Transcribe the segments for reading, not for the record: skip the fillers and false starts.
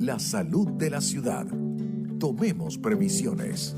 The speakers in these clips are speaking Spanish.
la salud de la ciudad. Tomemos previsiones.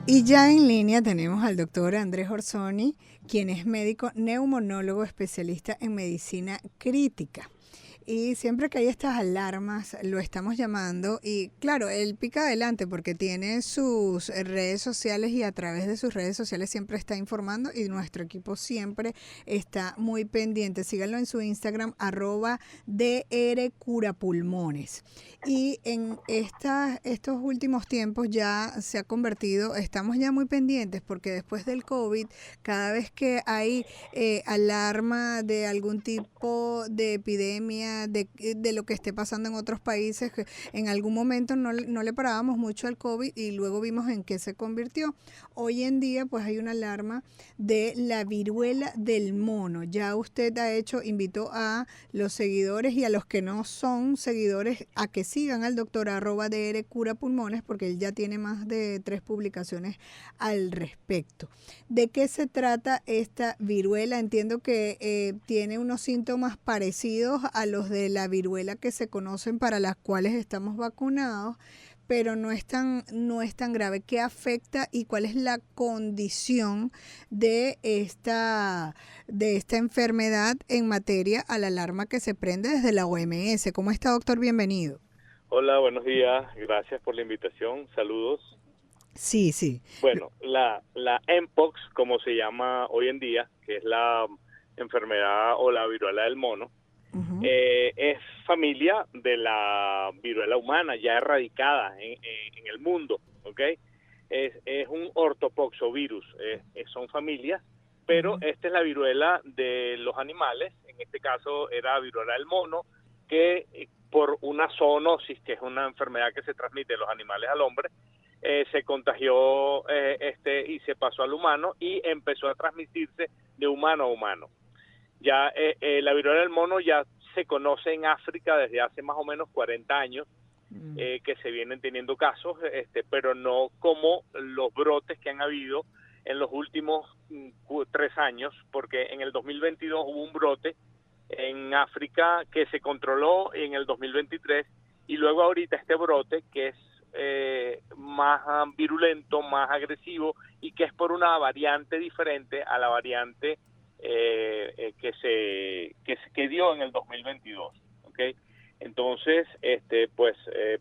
Y ya en línea tenemos al doctor Andrés Orsoni, quien es médico neumonólogo especialista en medicina crítica. Y siempre que hay estas alarmas, lo estamos llamando y claro, él pica adelante porque tiene sus redes sociales y a través de sus redes sociales siempre está informando y nuestro equipo siempre está muy pendiente. Síganlo en su Instagram, @drcurapulmones. Y en estos últimos tiempos ya se ha convertido, estamos ya muy pendientes porque después del COVID, cada vez que hay alarma de algún tipo de epidemia, de lo que esté pasando en otros países, que en algún momento no le parábamos mucho al COVID y luego vimos en qué se convirtió. Hoy en día pues hay una alarma de la viruela del mono. Ya usted invitó a los seguidores y a los que no son seguidores a que sigan al doctor @drcurapulmones porque él ya tiene más de 3 publicaciones al respecto. ¿De qué se trata esta viruela? Entiendo que tiene unos síntomas parecidos a los de la viruela que se conocen para las cuales estamos vacunados, pero no es tan grave. ¿Qué afecta y cuál es la condición de esta enfermedad en materia a la alarma que se prende desde la OMS? ¿Cómo está, doctor? Bienvenido. Hola, buenos días. Gracias por la invitación. Saludos. Sí. Bueno, la Mpox, como se llama hoy en día, que es la enfermedad o la viruela del mono, es familia de la viruela humana, ya erradicada en el mundo, ¿ok? Es un ortopoxovirus, son familias, pero esta es la viruela de los animales, en este caso era viruela del mono, que por una zoonosis, que es una enfermedad que se transmite de los animales al hombre, se contagió y se pasó al humano y empezó a transmitirse de humano a humano. Ya la viruela del mono ya se conoce en África desde hace más o menos 40 años, que se vienen teniendo casos, pero no como los brotes que han habido en los últimos 3 años, porque en el 2022 hubo un brote en África que se controló en el 2023 y luego ahorita este brote que es más virulento, más agresivo y que es por una variante diferente a la variante que dio en el 2022, ¿okay? Entonces,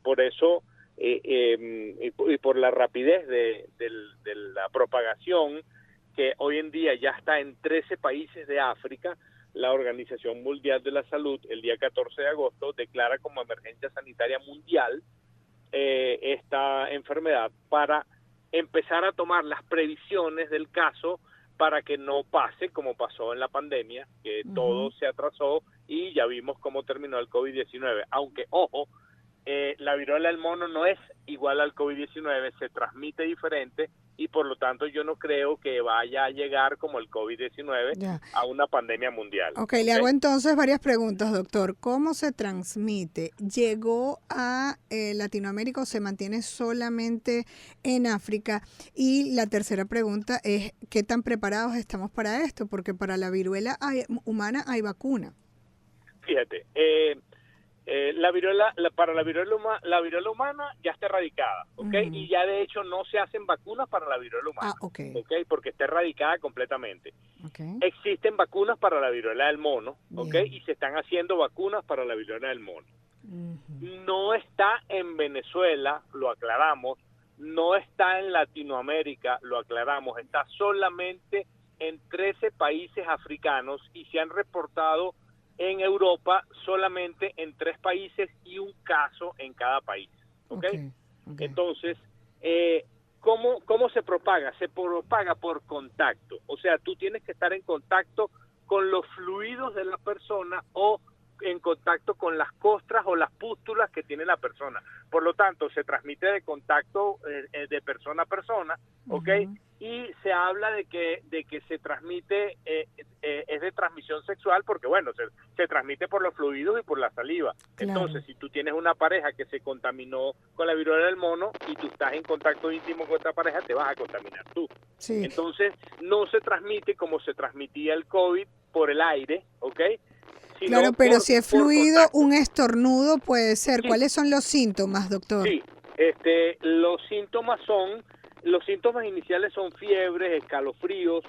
por eso y por la rapidez de la propagación que hoy en día ya está en 13 países de África, la Organización Mundial de la Salud el día 14 de agosto declara como emergencia sanitaria mundial esta enfermedad para empezar a tomar las previsiones del caso para que no pase como pasó en la pandemia, que todo se atrasó y ya vimos cómo terminó el COVID-19. Aunque, ojo, la viruela del mono no es igual al COVID-19, se transmite diferente y por lo tanto yo no creo que vaya a llegar como el COVID-19 a una pandemia mundial. Ok, le hago entonces varias preguntas, doctor. ¿Cómo se transmite? ¿Llegó a Latinoamérica o se mantiene solamente en África? Y la tercera pregunta es, ¿qué tan preparados estamos para esto? Porque para la viruela humana hay vacuna. Fíjate, para la viruela humana ya está erradicada, ¿ok? Y ya de hecho no se hacen vacunas para la viruela humana, ¿ok? Porque está erradicada completamente. Existen vacunas para la viruela del mono, ¿ok? Y se están haciendo vacunas para la viruela del mono. No está en Venezuela, lo aclaramos, no está en Latinoamérica, lo aclaramos, está solamente en 13 países africanos y se han reportado en Europa solamente en 3 países y un caso en cada país, ¿ok? Entonces, ¿cómo se propaga? Se propaga por contacto, o sea, tú tienes que estar en contacto con los fluidos de la persona o en contacto con las costras o las pústulas que tiene la persona. Por lo tanto, se transmite de contacto de persona a persona, ¿ok? Y se habla de que se transmite, es de transmisión sexual porque, bueno, se transmite por los fluidos y por la saliva. Claro. Entonces, si tú tienes una pareja que se contaminó con la viruela del mono y tú estás en contacto íntimo con esta pareja, te vas a contaminar tú. Sí. Entonces, no se transmite como se transmitía el COVID por el aire, ¿ok? sino claro, pero si es fluido, un estornudo puede ser. Sí. ¿Cuáles son los síntomas, doctor? Sí, los síntomas iniciales son fiebres, escalofríos,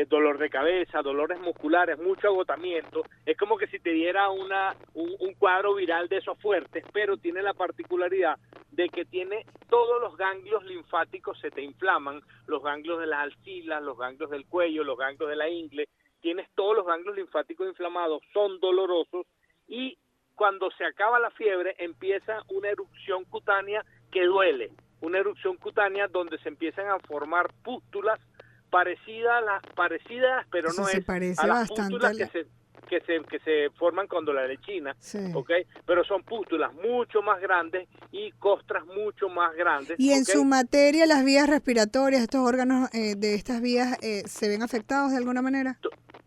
dolor de cabeza, dolores musculares, mucho agotamiento. Es como que si te diera un cuadro viral de esos fuertes, pero tiene la particularidad de que tiene todos los ganglios linfáticos se te inflaman, los ganglios de las axilas, los ganglios del cuello, los ganglios de la ingle, tienes todos los ganglios linfáticos inflamados, son dolorosos, y cuando se acaba la fiebre empieza una erupción cutánea que duele, una erupción cutánea donde se empiezan a formar pústulas parecidas, pero Eso no se es parece a las bastante pústulas que se forman cuando la lechina, sí. ¿okay? Pero son pústulas mucho más grandes y costras mucho más grandes. Y en ¿okay? su materia, las vías respiratorias, estos órganos de estas vías, ¿se ven afectados de alguna manera?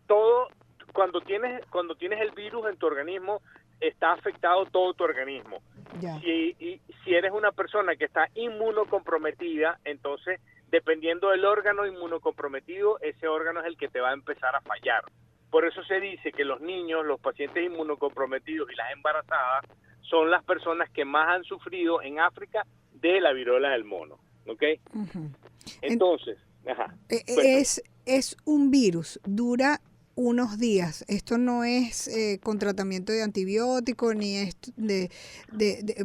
Todo, cuando tienes el virus en tu organismo, está afectado todo tu organismo. Ya. Si eres una persona que está inmunocomprometida, entonces, dependiendo del órgano inmunocomprometido, ese órgano es el que te va a empezar a fallar. Por eso se dice que los niños, los pacientes inmunocomprometidos y las embarazadas son las personas que más han sufrido en África de la viruela del mono, ¿ok? Uh-huh. Entonces, es un virus, dura unos días. Esto no es con tratamiento de antibiótico, ni es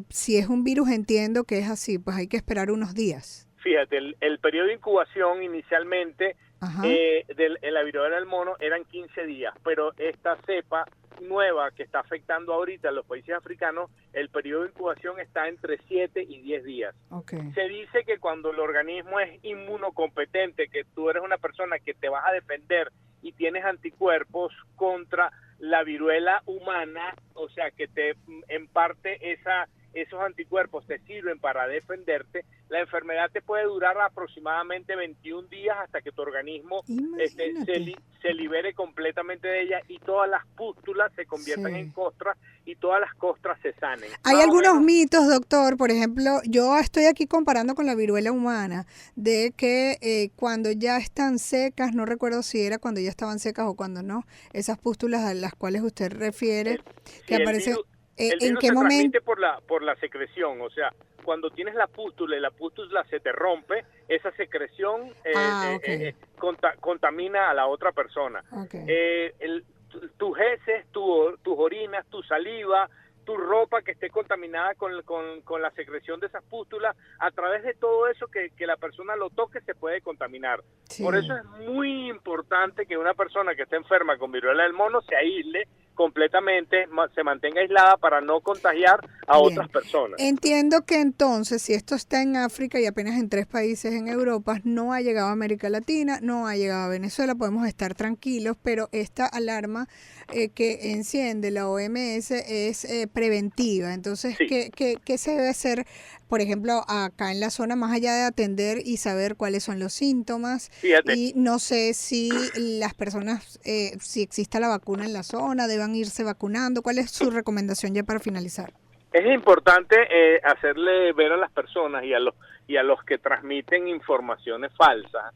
si es un virus entiendo que es así, pues hay que esperar unos días. Fíjate, el periodo de incubación inicialmente en la viruela del mono eran 15 días, pero esta cepa nueva que está afectando ahorita a los países africanos, el periodo de incubación está entre 7 y 10 días. Okay. Se dice que cuando el organismo es inmunocompetente, que tú eres una persona que te vas a defender y tienes anticuerpos contra la viruela humana, o sea que en parte esos anticuerpos te sirven para defenderte, la enfermedad te puede durar aproximadamente 21 días hasta que tu organismo se libere completamente de ella y todas las pústulas se conviertan en costras y todas las costras se sanen. Hay algunos mitos, doctor, por ejemplo, yo estoy aquí comparando con la viruela humana, de que cuando ya están secas, no recuerdo si era cuando ya estaban secas o cuando no, esas pústulas a las cuales usted refiere, que aparecen... El virus se transmite por la secreción, o sea, cuando tienes la pústula y la pústula se te rompe, esa secreción contamina a la otra persona. Okay. Tus heces, tus orinas, tu saliva, tu ropa que esté contaminada con la secreción de esas pústulas, a través de todo eso que la persona lo toque se puede contaminar. Sí. Por eso es muy importante que una persona que esté enferma con viruela del mono se aísle completamente, se mantenga aislada para no contagiar a otras personas. Entiendo que entonces, si esto está en África y apenas en 3 países en Europa, no ha llegado a América Latina, no ha llegado a Venezuela, podemos estar tranquilos, pero esta alarma que enciende la OMS es preventiva. Entonces, sí. ¿Qué se debe hacer, por ejemplo, acá en la zona, más allá de atender y saber cuáles son los síntomas? Fíjate. Y no sé si las personas, si existe la vacuna en la zona, deban irse vacunando. ¿Cuál es su recomendación ya para finalizar? Es importante hacerle ver a las personas y a los que transmiten informaciones falsas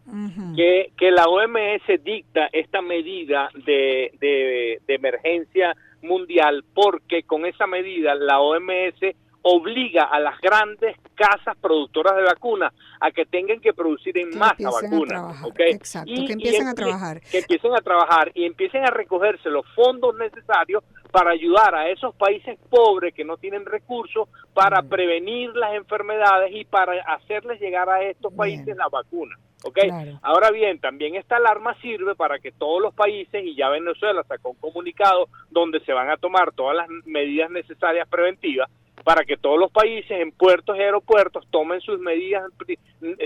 que la OMS dicta esta medida de emergencia mundial, porque con esa medida la OMS obliga a las grandes casas productoras de vacunas a que tengan que producir en masa vacunas. ¿Okay? Exacto, que empiecen a trabajar. Que empiecen a trabajar y empiecen a recogerse los fondos necesarios para ayudar a esos países pobres que no tienen recursos para prevenir las enfermedades y para hacerles llegar a estos países la vacuna. ¿Okay? Claro. Ahora bien, también esta alarma sirve para que todos los países, y ya Venezuela sacó un comunicado donde se van a tomar todas las medidas necesarias preventivas, para que todos los países en puertos y aeropuertos tomen sus medidas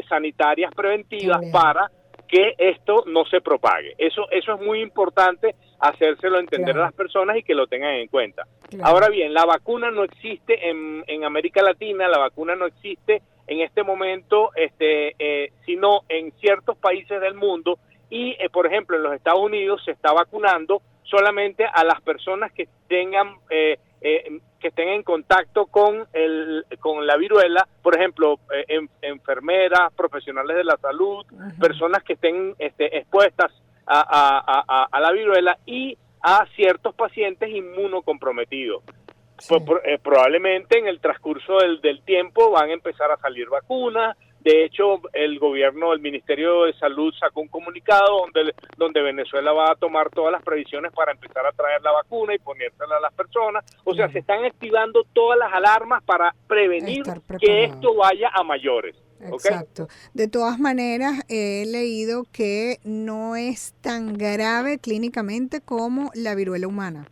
sanitarias preventivas para que esto no se propague. Eso es muy importante hacérselo entender a las personas y que lo tengan en cuenta. Ahora bien, la vacuna no existe en América Latina, la vacuna no existe en este momento, sino en ciertos países del mundo y, por ejemplo, en los Estados Unidos se está vacunando solamente a las personas que tengan que estén en contacto con la viruela, por ejemplo, enfermeras, profesionales de la salud, personas que estén expuestas a la viruela, y a ciertos pacientes inmunocomprometidos. Sí. Probablemente en el transcurso del tiempo van a empezar a salir vacunas. De hecho, el Ministerio de Salud sacó un comunicado donde Venezuela va a tomar todas las previsiones para empezar a traer la vacuna y ponérsela a las personas. O sea, se están activando todas las alarmas para prevenir que esto vaya a mayores. Exacto. ¿Okay? De todas maneras, he leído que no es tan grave clínicamente como la viruela humana.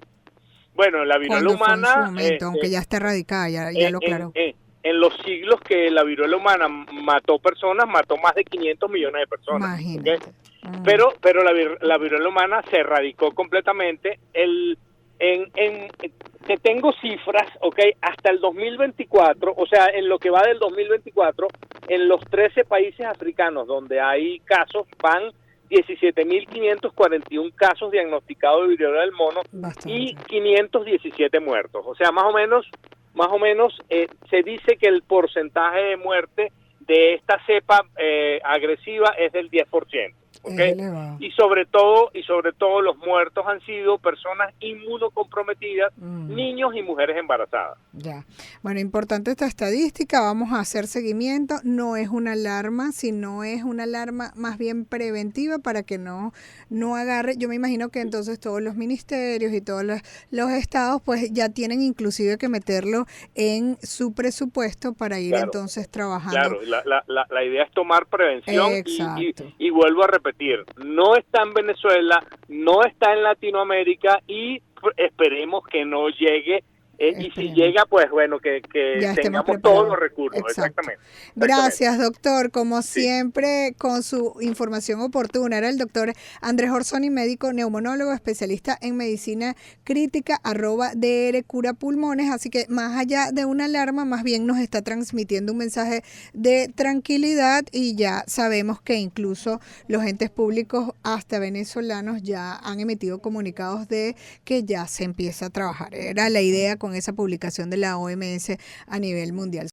Bueno, la viruela humana... En su momento, aunque ya está erradicada, ya lo aclaró. En los siglos que la viruela humana mató personas, mató más de 500 millones de personas. Imagínate. ¿Okay? Pero la viruela humana se erradicó completamente. Te tengo cifras, ¿okay? Hasta el 2024, o sea, en lo que va del 2024, en los 13 países africanos donde hay casos, van 17.541 casos diagnosticados de viruela del mono. Bastante. Y 517 muertos. O sea, más o menos se dice que el porcentaje de muerte de esta cepa agresiva es del 10%. ¿Okay? Y sobre todo los muertos han sido personas inmunocomprometidas, niños y mujeres embarazadas. Ya. Bueno, importante esta estadística, vamos a hacer seguimiento, no es una alarma, sino es una alarma más bien preventiva para que no agarre. Yo me imagino que entonces todos los ministerios y todos los estados pues ya tienen inclusive que meterlo en su presupuesto para ir entonces trabajando. Claro, la idea es tomar prevención y vuelvo a repetir, no está en Venezuela, no está en Latinoamérica y esperemos que no llegue. Y si llega, pues bueno, que tengamos todos los recursos. Exactamente. Gracias, doctor. Como siempre, con su información oportuna. Era el doctor Andrés Orsoni, médico neumonólogo, especialista en medicina crítica, @DR Cura Pulmones. Así que más allá de una alarma, más bien nos está transmitiendo un mensaje de tranquilidad y ya sabemos que incluso los entes públicos, hasta venezolanos, ya han emitido comunicados de que ya se empieza a trabajar. Era la idea con esa publicación de la OMS a nivel mundial.